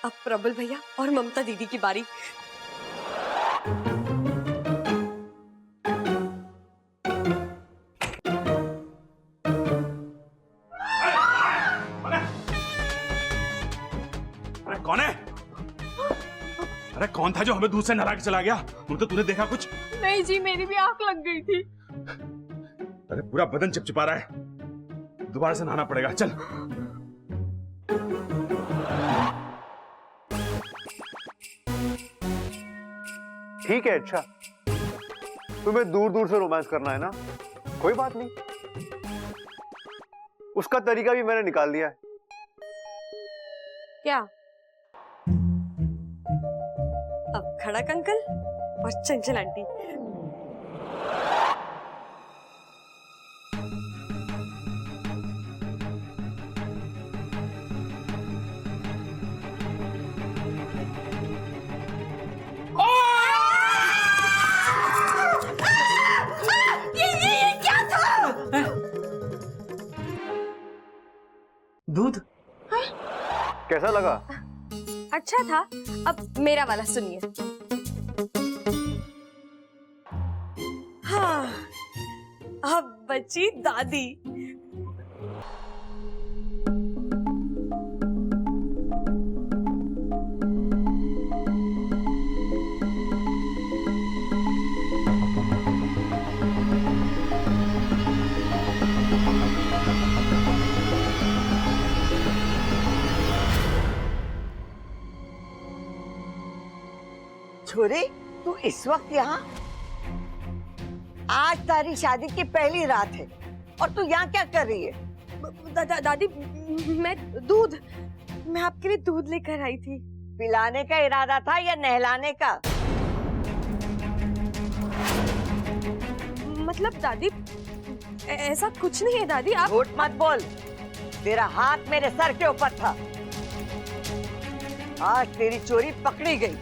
अब प्रबल भैया और ममता दीदी की बारी। अरे कौन है? अरे कौन था जो हमें दूध से नहला के चला गया? तो तूने देखा कुछ? नहीं जी, मेरी भी आंख लग गई थी। अरे पूरा बदन चिपचिपा रहा है, दोबारा से नहाना पड़ेगा। चल। ठीक है, अच्छा तुम्हें दूर दूर से रोमांस करना है ना, कोई बात नहीं, उसका तरीका भी मैंने निकाल दिया है। क्या? अब खड़क अंकल और चंचल आंटी। ये क्या था? दूध? कैसा लगा? अच्छा था। अब मेरा वाला सुनिए। हाँ, अब बची दादी। छोरी, तू इस वक्त यहाँ? आज तारी शादी की पहली रात है और तू यहाँ क्या कर रही है? दादी, मैं आपके लिए दूध लेकर आई थी। पिलाने का इरादा था या नहलाने का? मतलब दादी, ऐसा कुछ नहीं है दादी। आप झूठ मत बोल, तेरा हाथ मेरे सर के ऊपर था। आज तेरी चोरी पकड़ी गई।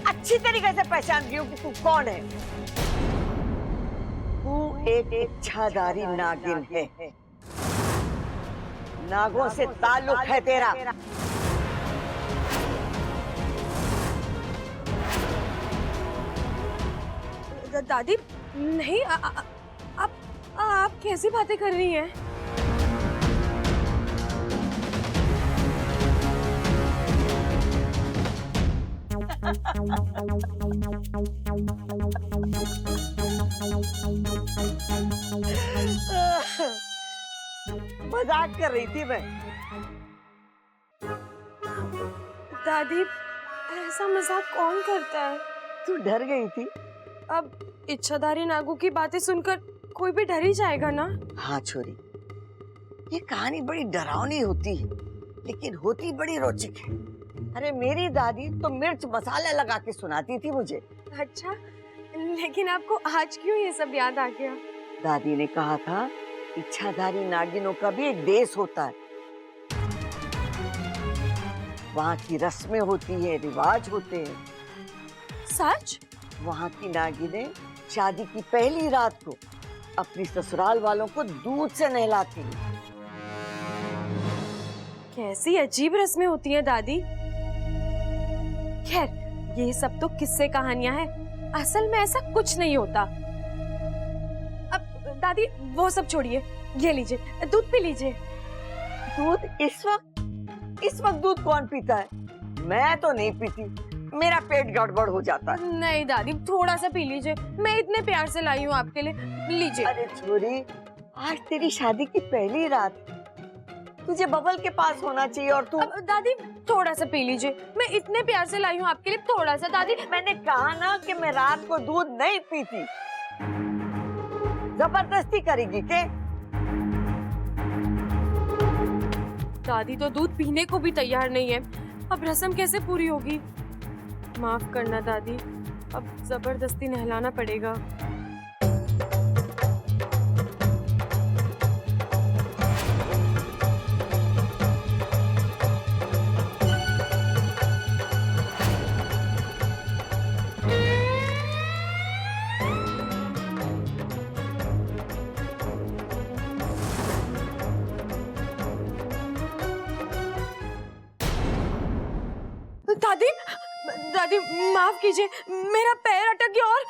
अच्छी तरीके से पहचान गई हूँ कि तू कौन है। तू एक इच्छाधारी नागिन है। नागों से ताल्लुक है तेरा। दादी नहीं, आप कैसी बातें कर रही हैं? मजाक कर रही थी मैं। दादी, ऐसा मजाक कौन करता है? तू डर गई थी? अब इच्छाधारी नागों की बातें सुनकर कोई भी डर ही जाएगा ना। हाँ छोरी, ये कहानी बड़ी डरावनी होती है, लेकिन होती बड़ी रोचक है। अरे मेरी दादी तो मिर्च मसाला लगा के सुनाती थी मुझे। अच्छा, लेकिन आपको आज क्यों ये सब याद आ गया? दादी ने कहा था, इच्छाधारी नागिनों का भी एक देश होता है। वहाँ की रस्में होती है, रिवाज होते हैं। सच? वहाँ की नागिनें शादी की पहली रात को अपनी ससुराल वालों को दूध से नहलाती हैं। कैसी अजीब रस्में होती हैं दादी। खैर, ये सब तो किस्से कहानियां हैं, असल में ऐसा कुछ नहीं होता। अब दादी वो सब छोड़िए, ये लीजिए, दूध पी लीजिए। दूध इस वक्त दूध कौन पीता है? मैं तो नहीं पीती, मेरा पेट गड़बड़ हो जाता है। नहीं दादी, थोड़ा सा पी लीजिए, मैं इतने प्यार से लाई हूँ आपके लिए, लीजिए। अरे छोरी, आज तेरी शादी की पहली रात, तुझे बबल के पास होना चाहिए और तू। दादी थोड़ा सा पी लीजिए, मैं इतने प्यार से लाई हूँ आपके लिए, थोड़ा सा। दादी मैंने कहा ना कि मैं रात को दूध नहीं पीती। जबरदस्ती करेगी के? दादी तो दूध पीने को भी तैयार नहीं है, अब रस्म कैसे पूरी होगी? माफ करना दादी, अब जबरदस्ती नहलाना पड़ेगा। दादी, दादी माफ कीजिए, मेरा पैर अटक गया और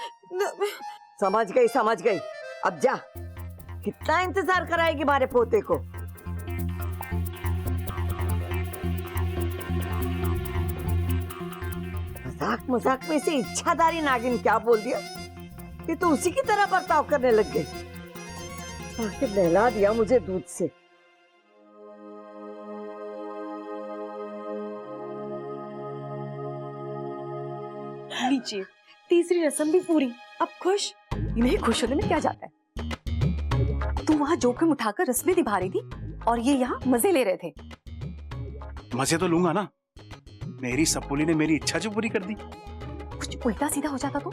समझ गई। अब जा, कितना इंतजार कराएगी हमारे पोते को। मजाक में से इच्छाधारी नागिन क्या बोल दिया, ये तो उसी की तरह बर्ताव करने लग गई। आखिर नहला दिया मुझे दूध से। लीजिए, तीसरी रस्म भी पूरी। अब खुश? इन्हें खुश होने में क्या जाता है? तू वहाँ जोखिम उठाकर रस्में निभा रही थी और ये यहाँ मजे ले रहे थे। मजे तो लूंगा ना, मेरी सपोली ने मेरी इच्छा जो पूरी कर दी। कुछ उल्टा सीधा हो जाता तो,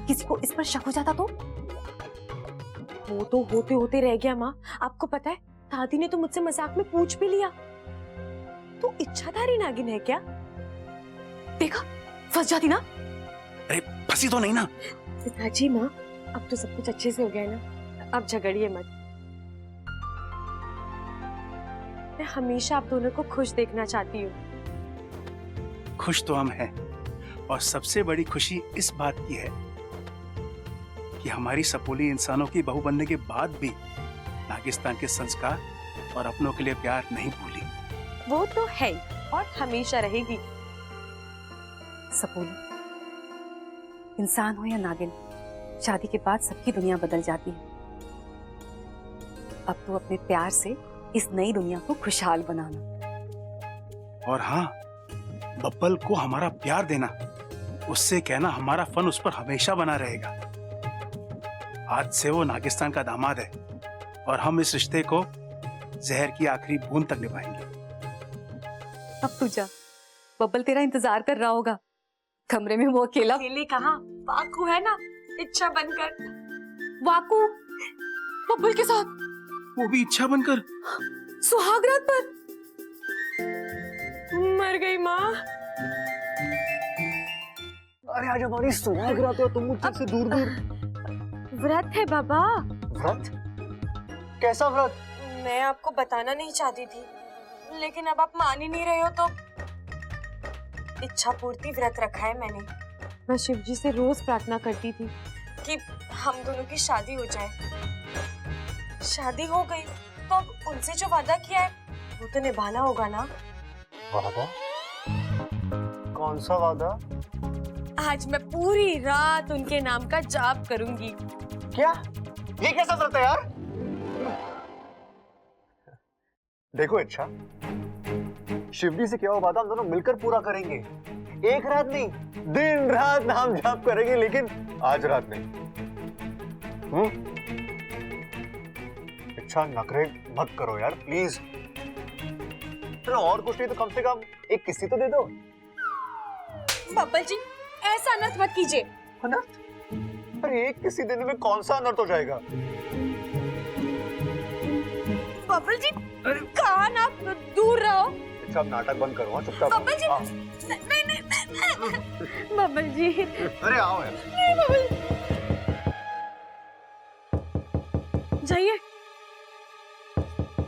किसी को इस पर शक हो जाता तो। वो तो होते होते रह गया माँ। आपको पता है, दादी ने तो मुझसे मजाक में पूछ भी लिया, तो इच्छाधारी नागिन है क्या? देखा, फंस जाती ना। अरे फंसी तो नहीं ना? पिताजी माँ, अब तो सब कुछ अच्छे से हो गया है ना, अब झगड़िए मत। मैं हमेशा आप दोनों को खुश देखना चाहती हूँ। खुश तो हम हैं, और सबसे बड़ी खुशी इस बात की है कि हमारी सपोली इंसानों की बहू बनने के बाद भी नागिस्तान के संस्कार और अपनों के लिए प्यार नहीं भूली। वो तो है और हमेशा रहेगी। सपोली, इंसान हो या नागिन, शादी के बाद सबकी दुनिया बदल जाती है। अब तो अपने प्यार से इस नई दुनिया को खुशहाल बनाना। और हाँ, बब्बल को हमारा प्यार देना, उससे कहना हमारा फन उस पर हमेशा बना रहेगा। आज से वो नागिस्तान का दामाद है और हम इस रिश्ते को जहर की आखिरी बूंद तक निभाएंगे। अब तू जा, बब्बल तेरा इंतजार कर रहा होगा कमरे में। वो अकेला अकेले कहाँ, वाकू है ना, इच्छा बनकर। वाकू बब्बल के साथ, वो भी इच्छा बनकर सुहागरात पर। मर गई माँ। अरे आज हमारी सुहागरात हो, तुम मुझसे से दूर दूर। व्रत है बाबा। व्रत? कैसा व्रत? मैं आपको बताना नहीं चाहती थी, लेकिन अब आप मान ही नहीं रहे हो तो इच्छा पूर्ति व्रत रखा है मैंने। मैं शिव जी से रोज प्रार्थना करती थी कि हम दोनों की शादी हो जाए। शादी हो गई तो अब उनसे जो वादा किया है वो तो निभाना होगा ना। वादा? कौन सा वादा? आज मैं पूरी रात उनके नाम का जाप करूंगी। क्या? ये कैसा व्रत है यार? देखो इच्छा, शिवजी से क्या हुआ वादा हम दोनों मिलकर पूरा करेंगे। एक रात नहीं, दिन रात नाम जाप करेंगे, लेकिन आज रात नहीं। इच्छा नखरे मत करो यार प्लीज। चलो और कुछ नहीं तो कम से कम एक किस्सी तो दे दो। बब्बल जी, ऐसा अनर्थ मत कीजिए। अनर्थ? अरे एक किस्सी देने में कौन सा अनर्थ हो जाएगा? बब्बल जी, कान आप दूर रहो। अच्छा अब नाटक बंद करो, चुपचाप। बब्बल जी, नहीं। बब्बल जी, अरे आओ यार। नहीं बब्बल, जाइए।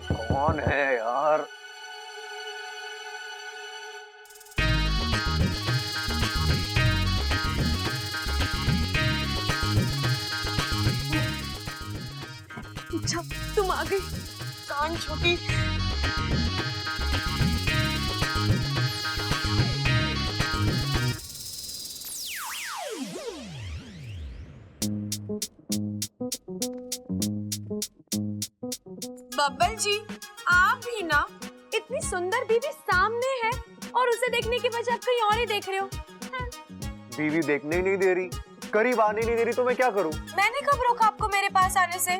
कौन है यार? अच्छा, तुम आ गई। कान छूटी। बब्बल जी, आप ही ना, इतनी सुंदर बीवी सामने है और उसे देखने के बजाय आप कहीं और ही देख रहे हो। बीवी देखने ही नहीं दे रही, करीब आने नहीं दे रही, तो मैं क्या करूं? मैंने कब रोका आपको मेरे पास आने से?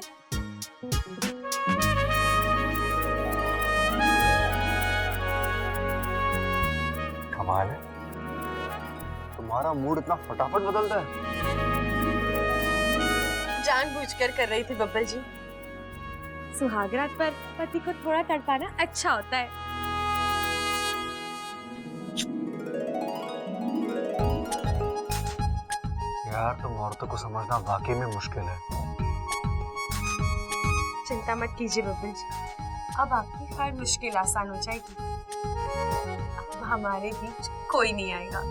कमाल है, तुम्हारा मूड इतना फटाफट बदलता है। जानबूझकर कर रही थी बब्बल जी। सुहागरात पर पति को थोड़ा तड़पाना अच्छा होता है। यार तुम औरतों को समझना वाकई में मुश्किल है। चिंता मत कीजिए बब्बल जी, अब आपकी हर मुश्किल आसान हो जाएगी। अब हमारे बीच कोई नहीं आएगा।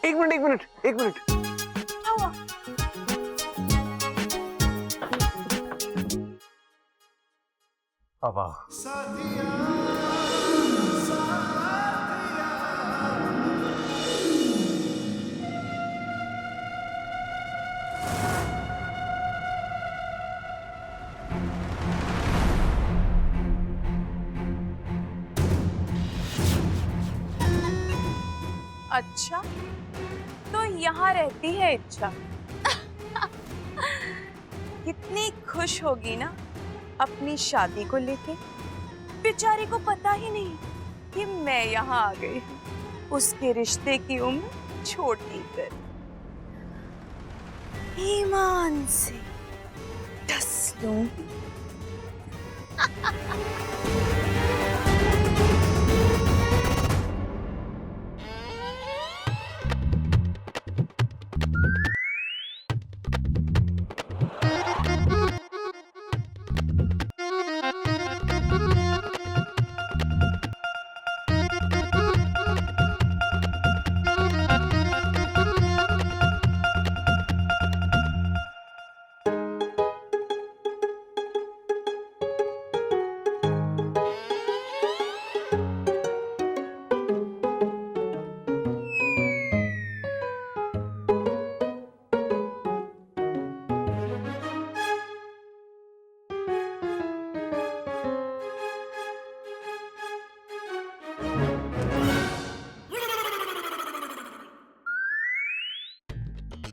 एक मिनट। क्या हुआ? अब आओ। अच्छा, तो यहाँ रहती है इच्छा। कितनी खुश होगी ना अपनी शादी को लेके। बेचारी को पता ही नहीं कि मैं यहाँ आ गई हूँ, उसके रिश्ते की उम्र छोटी कर ईमान से डस लूंगी।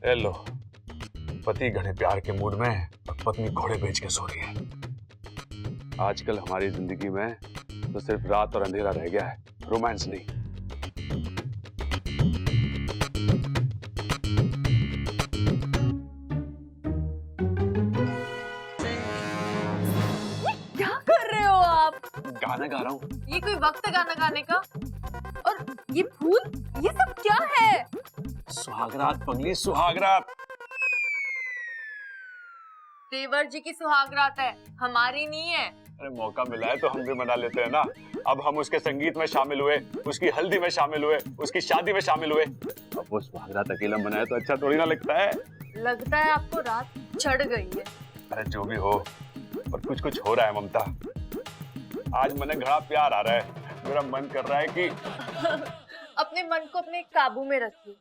ए लो, पति घने प्यार के मूड में और पत्नी घोड़े बेच के सो रही है। आजकल हमारी जिंदगी में तो सिर्फ रात और अंधेरा रह गया है, रोमांस नहीं। क्या कर रहे हो आप? गाना गा रहा हूँ। ये कोई वक्त है गाना गाने का? और ये फूल, ये सब क्या है? सुहागरात पगली, सुहागरात। देवर जी की सुहागरात है, हमारी नहीं है। अरे मौका मिला है तो हम भी मना लेते हैं ना। अब हम उसके संगीत में शामिल हुए, उसकी हल्दी में शामिल हुए, उसकी शादी में शामिल हुए। अब वो सुहागरात अकेला मनाए तो अच्छा थोड़ी ना लगता है। लगता है आपको रात चढ़ गई है। अरे जो भी हो, पर कुछ कुछ हो रहा है ममता। आज मन घड़ा प्यार आ रहा है। मेरा मन कर रहा है कि अपने मन को अपने काबू में रखिए,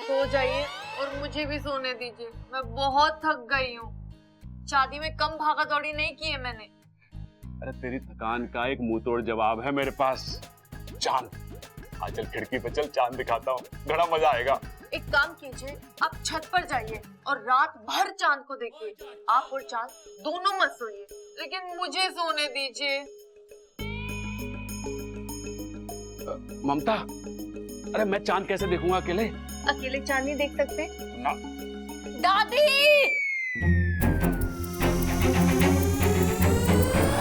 सो जाइए और मुझे भी सोने दीजिए। मैं बहुत थक गई हूँ। शादी में कम भागा दौड़ी नहीं की है मैंने। अरे तेरी थकान का एक मुंह तोड़ जवाब है मेरे पास। चांद, आज चल खिड़की पे चल, चांद दिखाता हूँ, बड़ा मजा आएगा। एक काम कीजिए, आप छत पर जाइए और रात भर चांद को देखिए। आप और चांद दोनों मत सोइए, लेकिन मुझे सोने दीजिए। ममता, अरे मैं चांद कैसे देखूंगा अकेले? अकेले चांद नहीं देख सकते ना। दादी!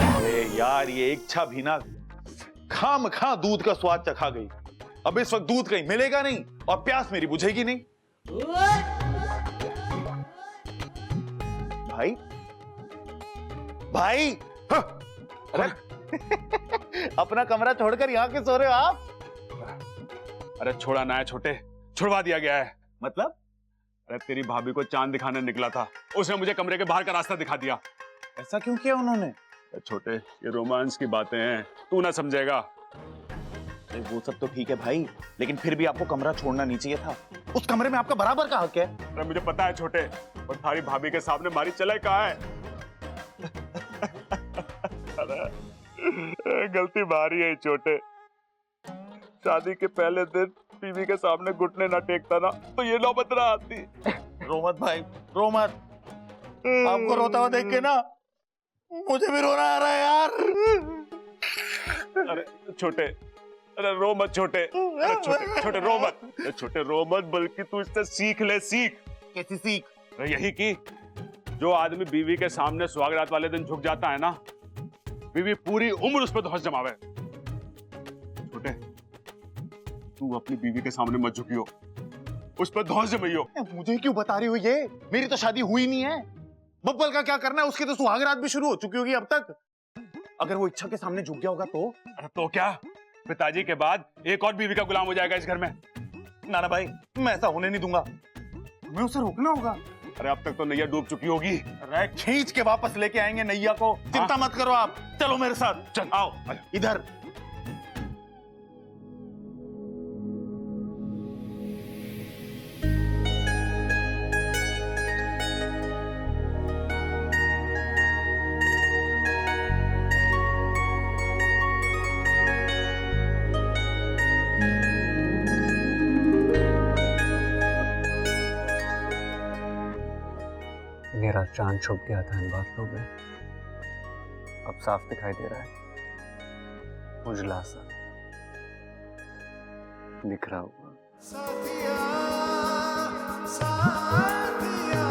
अरे यार, ये इच्छा भी ना खाम खा दूध का स्वाद चखा गई। अब इस वक्त दूध कहीं मिलेगा नहीं और प्यास मेरी बुझेगी नहीं। भाई भाई, हाँ। अरे अपना कमरा छोड़कर यहाँ के सो रहे हो आप? अरे छोड़ा ना है छोटे, छुड़वा दिया गया है। मतलब? अरे तेरी भाभी को चांद दिखाने निकला था, उसने मुझे कमरे के बाहर का रास्ता दिखा दिया। ऐसा क्यों किया उन्होंने? अरे छोटे, ये रोमांस की बातें हैं, तू ना समझेगा। अरे वो सब तो ठीक है भाई, लेकिन फिर भी आपको कमरा छोड़ना नहीं चाहिए था। उस कमरे में आपका बराबर का हक है। अरे मुझे पता है छोटे, और थारी भाभी के सामने मारी चले कहाँ है। अरे गलती मारी है छोटे। शादी के पहले दिन बीवी के सामने घुटने ना टेकता ना तो ये नौबत ना आती। रो मत भाई, रो मत। आपको रोता हुआ देख के ना मुझे भी रोना आ रहा है यार। अरे छोटे, अरे रो मत छोटे। अरे छोटे छोटे रो मत। अरे छोटे रो मत, बल्कि तू इससे सीख ले। सीख। कैसी सीख? अरे यही कि जो आदमी बीवी के सामने सुहागरात वाले दिन झुक जाता है ना, बीवी पूरी उम्र उस पर धौंस जमावे। छोटे, तू अपनी बीवी के सामने मत झुकियो, उस पर धौंस जमाइयो। मुझे क्यों बता रही हो ये? मेरी तो शादी हुई नहीं है। बब्बल का क्या करना है, उसकी तो सुहागरात भी शुरू हो चुकी होगी अब तक। अगर वो इच्छा के सामने झुक गया होगा तो? अरे तो क्या, पिताजी के बाद एक और बीवी का गुलाम हो जाएगा इस घर में? नाना भाई, मैं ऐसा होने नहीं दूंगा, हमें उसे रोकना होगा। अरे अब तक तो नैया डूब चुकी होगी। अरे खींच के वापस लेके आएंगे नैया को, चिंता मत करो आप। चलो मेरे साथ, चल आओ इधर। मेरा चांद छुप गया था इन बादलों में, अब साफ दिखाई दे रहा है, उजला सा, बिखरा हुआ। साथिया, साथिया।